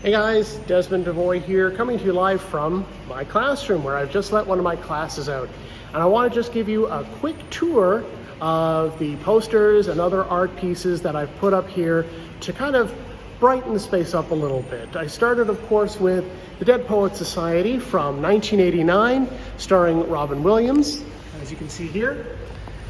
Hey guys, Desmond Devoy here, coming to you live from my classroom where I've just let one of my classes out. And I want to just give you a quick tour of the posters and other art pieces that I've put up here to kind of brighten the space up a little bit. I started, of course, with the Dead Poets Society from 1989, starring Robin Williams, as you can see here.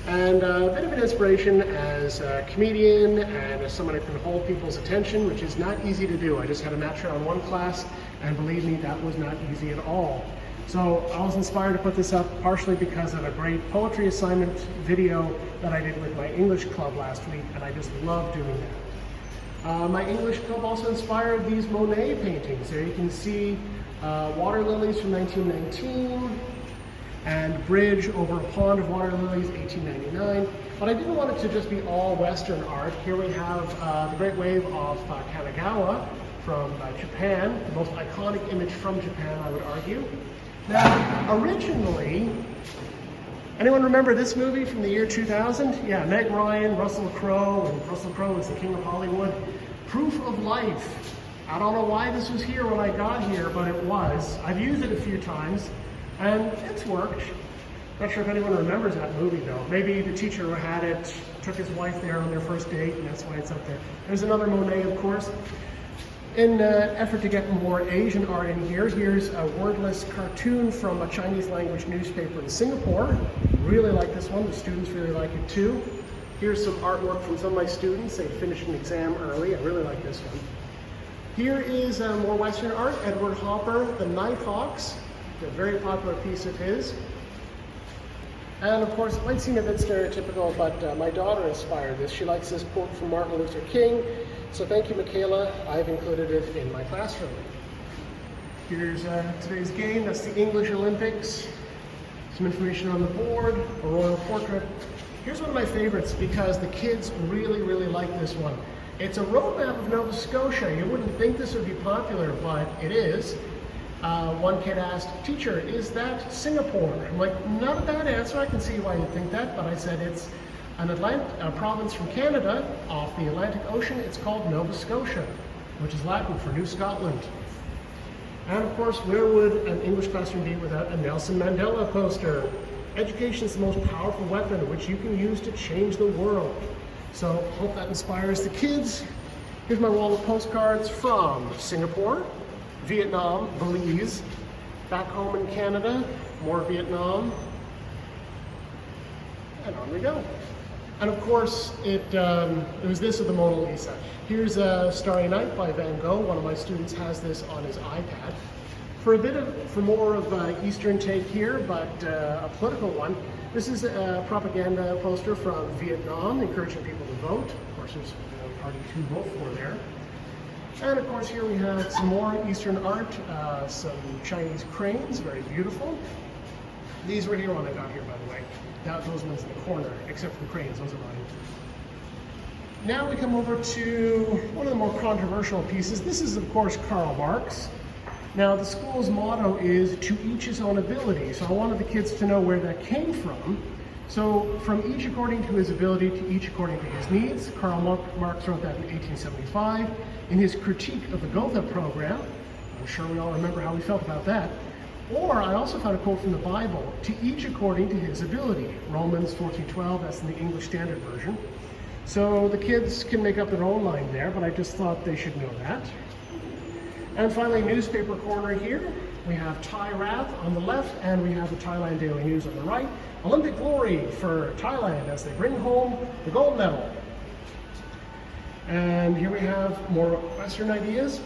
And a bit of an inspiration as a comedian and as someone who can hold people's attention, which is not easy to do. I just had a match on one class, and believe me, that was not easy at all. So I was inspired to put this up partially because of a great poetry assignment video that I did with my English club last week, and I just love doing that. My English club also inspired these Monet paintings. There you can see water lilies from 1919, and Bridge over a pond of water lilies, 1899. But I didn't want it to just be all Western art. Here we have the Great Wave of Kanagawa from Japan, the most iconic image from Japan, I would argue. Now, originally, anyone remember this movie from the year 2000? Yeah, Meg Ryan, Russell Crowe, and Russell Crowe is the king of Hollywood. Proof of Life. I don't know why this was here when I got here, but it was. I've used it a few times. And it's worked. Not sure if anyone remembers that movie though. Maybe the teacher who had it took his wife there on their first date and that's why it's up there. There's another Monet, of course. In an effort to get more Asian art in here, here's a wordless cartoon from a Chinese language newspaper in Singapore. Really like this one. The students really like it too. Here's some artwork from some of my students. They finished an exam early. I really like this one. Here is more Western art. Edward Hopper, The Nighthawks. A very popular piece of his. And of course, it might seem a bit stereotypical, but my daughter inspired this. She likes this quote from Martin Luther King. So thank you, Michaela. I've included it in my classroom. Here's today's game. That's the English Olympics. Some information on the board, a royal portrait. Here's one of my favorites because the kids really, really like this one. It's a road map of Nova Scotia. You wouldn't think this would be popular, but it is. One kid asked, "Teacher, is that Singapore?" I'm like, not a bad answer. I can see why you'd think that, but I said it's a province from Canada off the Atlantic Ocean. It's called Nova Scotia, which is Latin for New Scotland. And of course, where would an English classroom be without a Nelson Mandela poster? Education is the most powerful weapon which you can use to change the world. So hope that inspires the kids. Here's my wall of postcards from Singapore, Vietnam, Belize, back home in Canada, more Vietnam, and on we go. And of course, it was this of the Mona Lisa. Here's Starry Night by Van Gogh. One of my students has this on his iPad. For more of Eastern take here, but a political one. This is a propaganda poster from Vietnam, encouraging people to vote. Of course, there's a party to vote for there. And of course here we have some more Eastern art, some Chinese cranes, very beautiful. These were here when I got here, by the way. Those ones in the corner, except for the cranes, those are mine. Now we come over to one of the more controversial pieces. This is of course Karl Marx. Now the school's motto is to each his own ability, so I wanted the kids to know where that came from. So, from each according to his ability to each according to his needs. Karl Marx wrote that in 1875 in his critique of the Gotha program. I'm sure we all remember how we felt about that. Or I also found a quote from the Bible, to each according to his ability. Romans 14:12, that's in the English Standard Version. So the kids can make up their own mind there, but I just thought they should know that. And finally, newspaper corner here. We have Thai Wrath on the left, and we have the Thailand Daily News on the right. Olympic glory for Thailand as they bring home the gold medal. And here we have more Western ideas.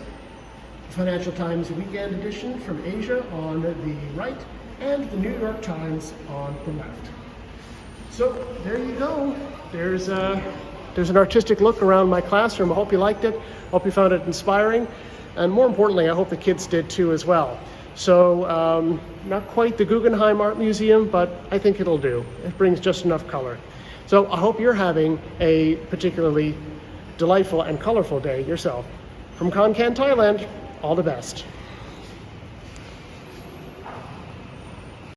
Financial Times Weekend Edition from Asia on the right, and the New York Times on the left. So there you go. There's an artistic look around my classroom. I hope you liked it. Hope you found it inspiring. And more importantly, I hope the kids did too as well. So not quite the Guggenheim Art Museum, but I think it'll do. It brings just enough color. So I hope you're having a particularly delightful and colorful day yourself. From Khon Kaen, Thailand, all the best.